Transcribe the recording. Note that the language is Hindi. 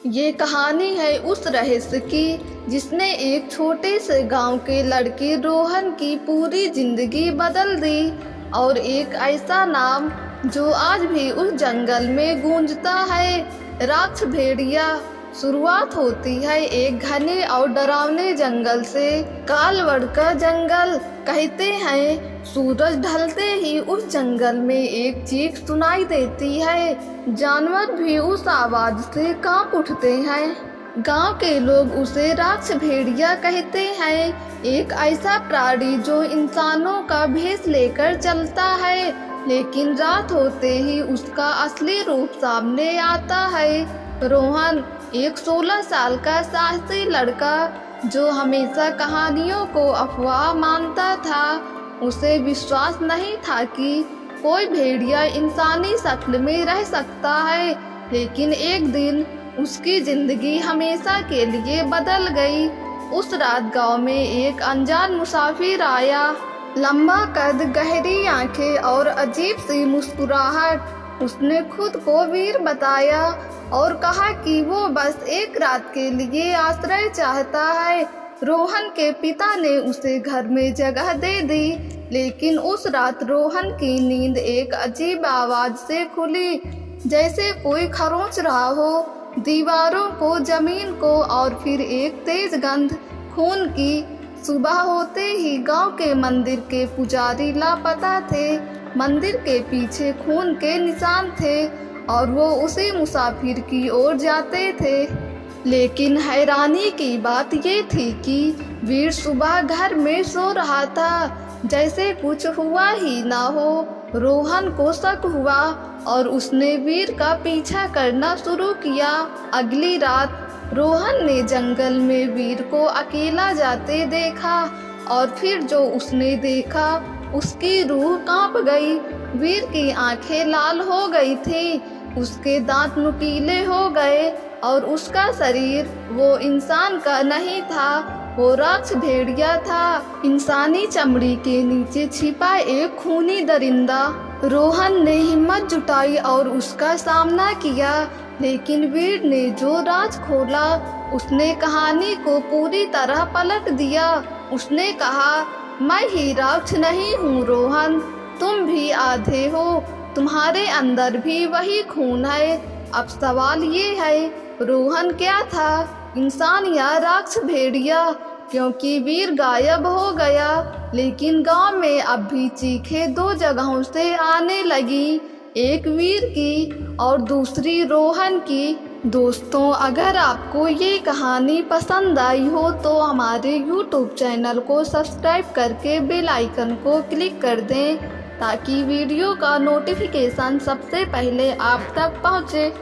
ये कहानी है उस रहस्य की जिसने एक छोटे से गांव के लड़के रोहन की पूरी जिंदगी बदल दी, और एक ऐसा नाम जो आज भी उस जंगल में गूंजता है, राक्ष भेड़िया। शुरुआत होती है एक घने और डरावने जंगल से। कालवड़ का जंगल। कहते हैं सूरज ढलते ही उस जंगल में एक चीख सुनाई देती है। जानवर भी उस आवाज से कांप उठते हैं। गांव के लोग उसे राक्ष भेड़िया कहते हैं, एक ऐसा प्राणी जो इंसानों का भेष लेकर चलता है, लेकिन रात होते ही उसका असली रूप सामने आता है। रोहन एक 16 साल का साहसी लड़का जो हमेशा कहानियों को अफवाह मानता था। उसे विश्वास नहीं था कि कोई भेड़िया इंसानी शक्ल में रह सकता है, लेकिन एक दिन उसकी जिंदगी हमेशा के लिए बदल गई। उस रात गांव में एक अनजान मुसाफिर आया। लंबा कद, गहरी आंखें और अजीब सी मुस्कुराहट। उसने खुद को वीर बताया और कहा कि वो बस एक रात के लिए आश्रय चाहता है। रोहन के पिता ने उसे घर में जगह दे दी, लेकिन उस रात रोहन की नींद एक अजीब आवाज से खुली, जैसे कोई खरोंच रहा हो दीवारों को, जमीन को, और फिर एक तेज गंध खून की। सुबह होते ही गांव के मंदिर के पुजारी लापता थे। मंदिर के पीछे खून के निशान थे और वो उसी मुसाफिर की ओर जाते थे। लेकिन हैरानी की बात ये थी कि वीर सुबह घर में सो रहा था, जैसे कुछ हुआ ही ना हो। रोहन को शक हुआ और उसने वीर का पीछा करना शुरू किया। अगली रात रोहन ने जंगल में वीर को अकेला जाते देखा, और फिर जो उसने देखा उसकी रूह कांप गई। वीर की आंखें लाल हो गई थी, उसके दांत नुकीले हो गए और उसका शरीर वो इंसान का नहीं था, वो राक्ष भेड़िया था, इंसानी चमड़ी के नीचे छिपा एक खूनी दरिंदा। रोहन ने हिम्मत जुटाई और उसका सामना किया, लेकिन वीर ने जो राज खोला उसने कहानी को पूरी तरह पलट दिया। उसने कहा, मैं ही राक्ष नहीं हूँ रोहन, तुम भी आधे हो, तुम्हारे अंदर भी वही खून है। अब सवाल ये है, रोहन क्या था, इंसान या राक्ष भेड़िया? क्योंकि वीर गायब हो गया, लेकिन गांव में अब भी चीखें दो जगहों से आने लगी, एक वीर की और दूसरी रोहन की। दोस्तों, अगर आपको ये कहानी पसंद आई हो तो हमारे YouTube चैनल को सब्सक्राइब करके बेल आइकन को क्लिक कर दें, ताकि वीडियो का नोटिफिकेशन सबसे पहले आप तक पहुँचे।